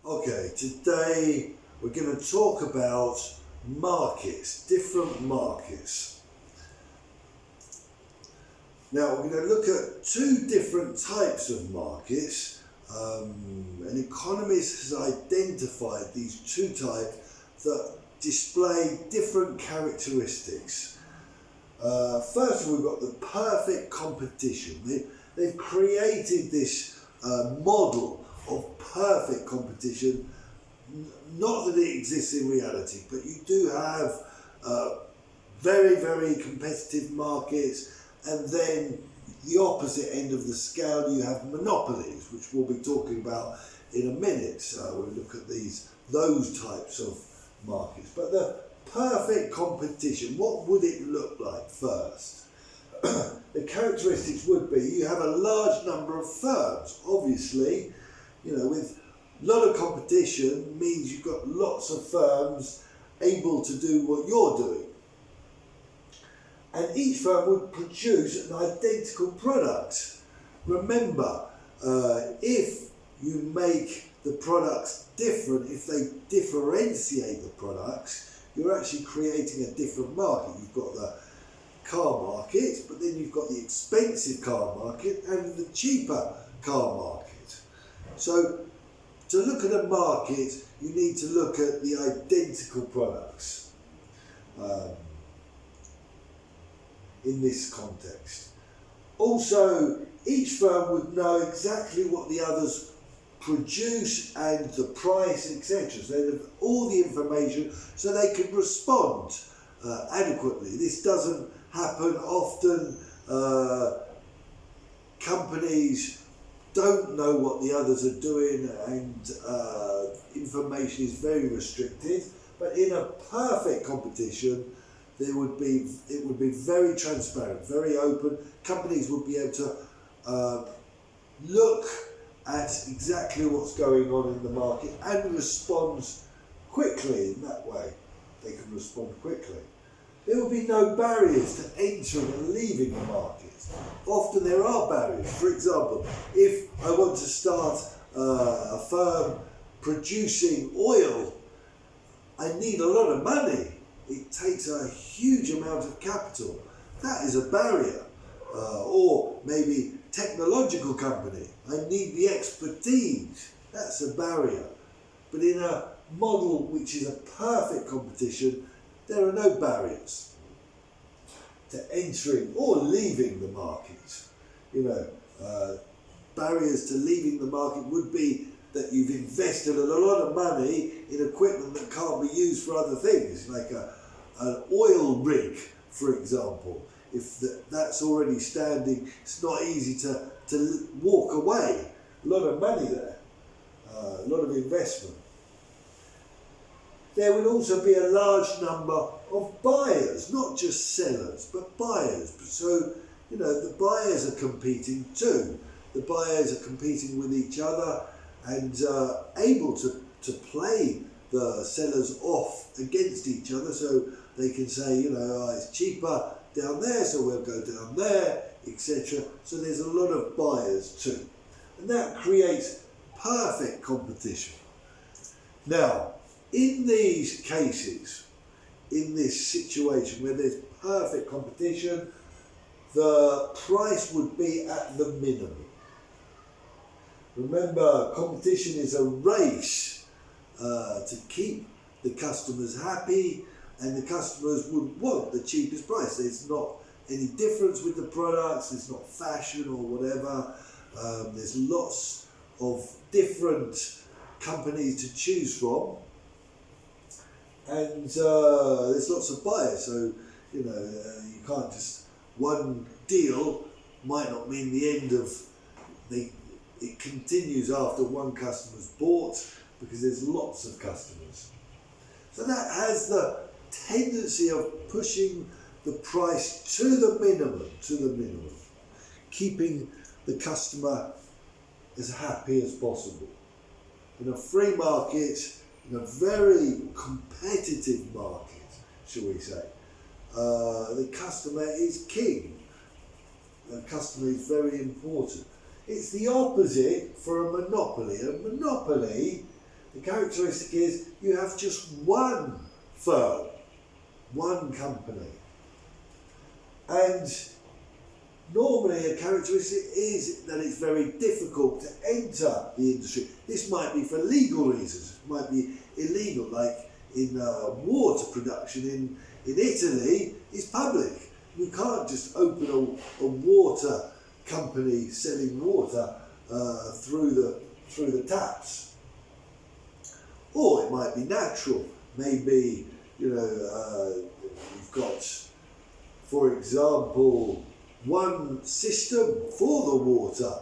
Okay, today we're going to talk about markets, different markets. Now we're going to look at two different types of markets. An economist has identified these two types that display different characteristics. First we've got the perfect competition. They've created this model of perfect competition. Not that it exists in reality, but you do have very, very competitive markets, and then the opposite end of the scale you have monopolies, which we'll be talking about in a minute. So we'll look at those types of markets. But the perfect competition, what would it look like first? The characteristics would be you have a large number of firms. Obviously, with a lot of competition means you've got lots of firms able to do what you're doing. And each firm would produce an identical product. Remember, if you make the products different, if they differentiate the products, you're actually creating a different market. You've got the car market, but then you've got the expensive car market and the cheaper car market. So to look at a market, you need to look at the identical products in this context. Also, each firm would know exactly what the others produce and the price, etc. So they have all the information so they can respond adequately. This doesn't happen often. Companies don't know what the others are doing, and information is very restricted. But in a perfect competition, it would be very transparent, very open. Companies would be able to look at exactly what's going on in the market and respond quickly. In that way, they can respond quickly. There will be no barriers to entering and leaving the market. Often there are barriers. For example, if I want to start a firm producing oil, I need a lot of money. It takes a huge amount of capital. That is a barrier. Or maybe technological company, I need the expertise. That's a barrier. But in a model which is a perfect competition, there are no barriers to entering or leaving the market. Barriers to leaving the market would be that you've invested a lot of money in equipment that can't be used for other things, like an oil rig, for example. If that's already standing, it's not easy to walk away. A lot of money there, a lot of investment. There would also be a large number of buyers, not just sellers, but buyers. So, the buyers are competing too. The buyers are competing with each other and able to play the sellers off against each other. So they can say, it's cheaper down there, so we'll go down there, etc. So there's a lot of buyers too. And that creates perfect competition. Now, in these cases, in this situation where there's perfect competition, the price would be at the minimum. Remember, competition is a race to keep the customers happy, and the customers would want the cheapest price. There's not any difference with the products, there's not fashion or whatever. There's lots of different companies to choose from. And there's lots of buyers, so you can't just, one deal might not mean the end of it continues after one customer's bought, because there's lots of customers. So that has the tendency of pushing the price to the minimum, keeping the customer as happy as possible. In a free market, in a very competitive market, shall we say, the customer is king. The customer is very important. It's the opposite for a monopoly. A monopoly The characteristic is you have just one firm, one company. And normally a characteristic is that it's very difficult to enter the industry. This might be for legal reasons, it might be illegal, like in water production in Italy is public. You can't just open a water company selling water through the taps. Or it might be natural. Maybe, you've got, for example, one system for the water,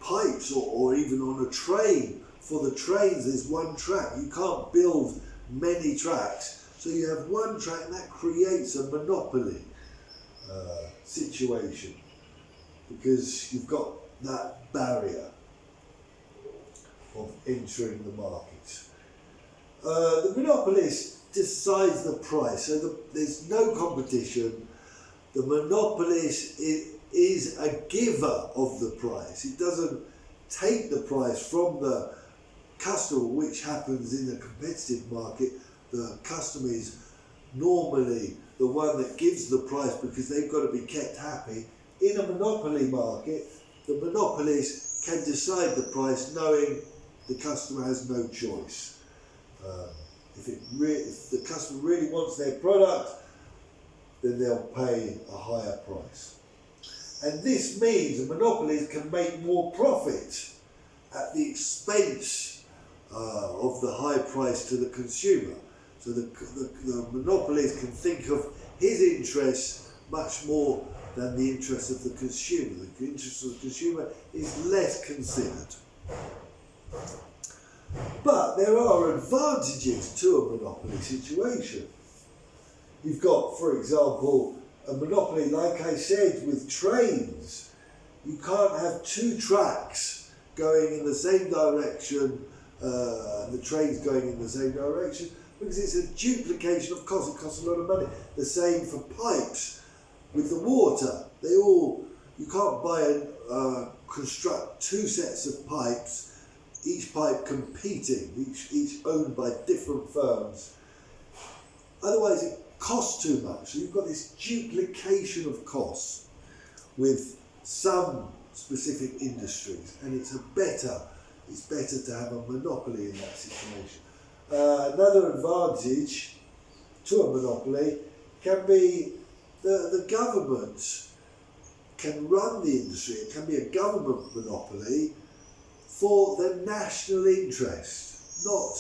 pipes, or even on a train. For the trains, there's one track. You can't build many tracks. So you have one track, and that creates a monopoly situation because you've got that barrier of entering the market. The monopolist decides the price, so there's no competition. The monopolist is a giver of the price. It doesn't take the price from the customer, which happens in a competitive market. The customer is normally the one that gives the price because they've got to be kept happy. In a monopoly market, the monopolist can decide the price knowing the customer has no choice. If the customer really wants their product, then they'll pay a higher price. And this means a monopolist can make more profit at the expense of the high price to the consumer. So the monopolist can think of his interests much more than the interests of the consumer. The interest of the consumer is less considered. But there are advantages to a monopoly situation. You've got, for example, a monopoly, like I said, with trains. You can't have two tracks going in the same direction, and the trains going in the same direction, because it's a duplication of cost. It costs a lot of money. The same for pipes with the water. You can't construct two sets of pipes, each pipe competing, each owned by different firms. Otherwise it costs too much. So you've got this duplication of costs with some specific industries, and it's better to have a monopoly in that situation. Another advantage to a monopoly can be the government can run the industry. It can be a government monopoly for the national interest, not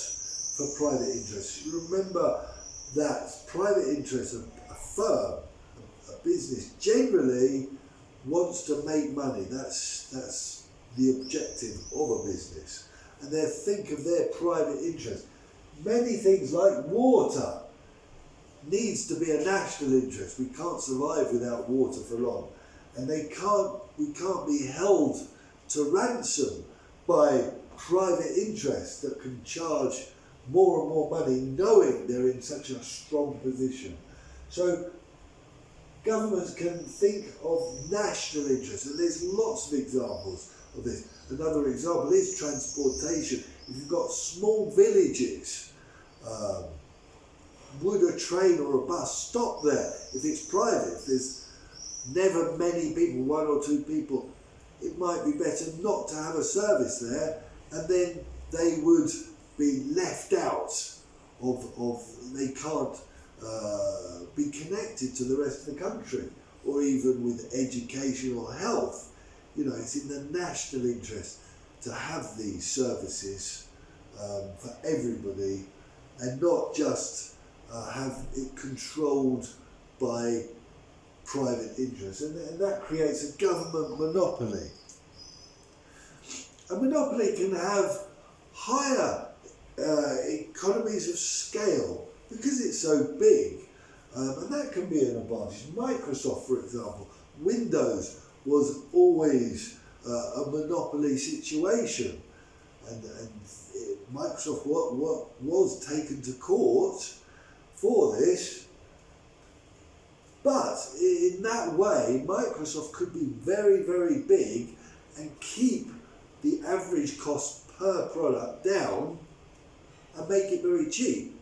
for private interest. You remember that private interest, a firm, a business, generally wants to make money. That's the objective of a business. And they think of their private interest. Many things like water needs to be a national interest. We can't survive without water for long. And we can't be held to ransom by private interests that can charge more and more money knowing they're in such a strong position. So governments can think of national interests, and there's lots of examples of this. Another example is transportation. If you've got small villages, would a train or a bus stop there? If it's private, if there's never many people, one or two people, it might be better not to have a service there, and then they would be left out they can't be connected to the rest of the country, or even with education or health. It's in the national interest to have these services for everybody, and not just have it controlled by private interests, and that creates a government monopoly. A monopoly can have higher economies of scale because it's so big, and that can be an advantage. Microsoft, for example, Windows was always a monopoly situation, and Microsoft was taken to court for this. But in that way, Microsoft could be very, very big and keep the average cost per product down and make it very cheap.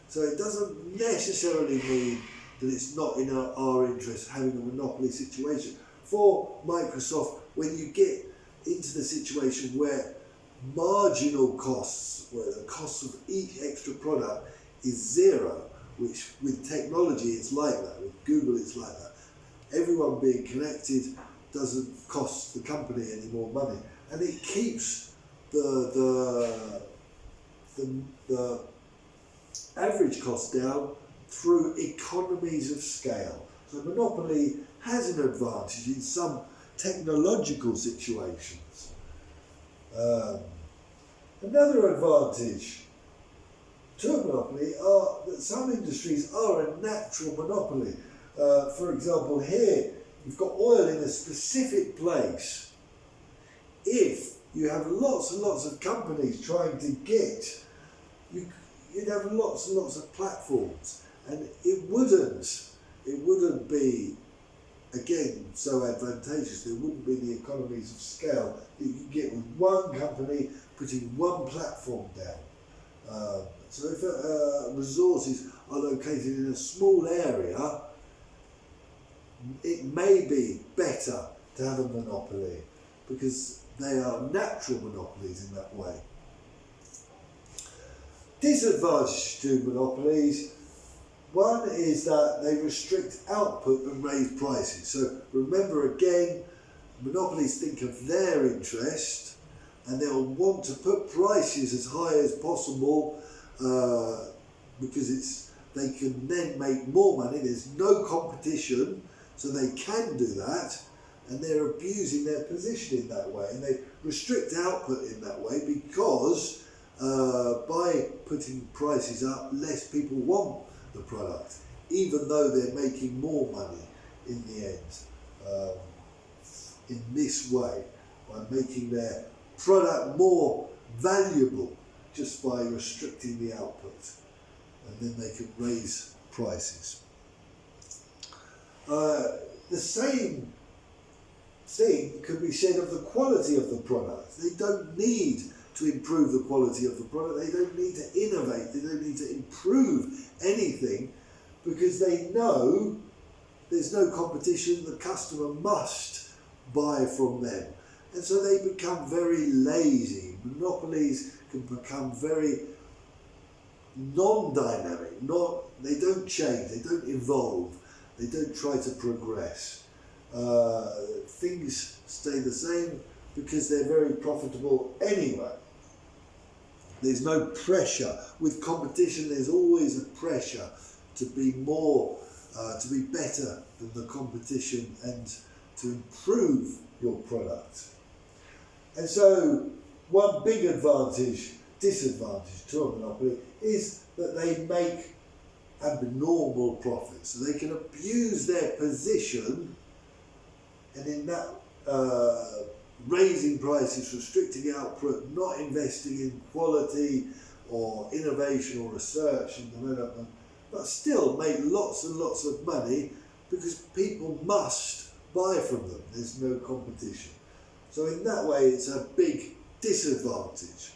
So it doesn't necessarily mean that it's not in our interest having a monopoly situation. For Microsoft, when you get into the situation where marginal costs, where the cost of each extra product is zero, which with technology it's like that, with Google it's like that. Everyone being connected doesn't cost the company any more money, and it keeps the average cost down through economies of scale. So monopoly has an advantage in some technological situations. Another advantage to a monopoly are that some industries are a natural monopoly. For example, here you've got oil in a specific place. If you have lots and lots of companies trying to get, you'd have lots and lots of platforms, and it wouldn't be, again, so advantageous. There wouldn't be the economies of scale that you could get with one company putting one platform down. So if resources are located in a small area, it may be better to have a monopoly because they are natural monopolies in that way. Disadvantage to monopolies: one is that they restrict output and raise prices. So remember again, monopolies think of their interest and they'll want to put prices as high as possible because they can then make more money. There's no competition, so they can do that, and they're abusing their position in that way, and they restrict output in that way because by putting prices up, less people want the product, even though they're making more money in the end. In this way, by making their product more valuable just by restricting the output, and then they can raise prices. The same thing could be said of the quality of the product. They don't need to improve the quality of the product. They don't need to innovate. They don't need to improve anything because they know there's no competition. The customer must buy from them. And so they become very lazy. Monopolies can become very non-dynamic. They don't change. They don't evolve. They don't try to progress. Things stay the same because they're very profitable anyway. There's no pressure. With competition, there's always a pressure to be more, to be better than the competition and to improve your product. And so one big disadvantage to a monopoly is that they make abnormal profits. So they can abuse their position, and in that raising prices, restricting output, not investing in quality or innovation or research and development, but still make lots and lots of money because people must buy from them. There's no competition. So in that way, it's a big disadvantage.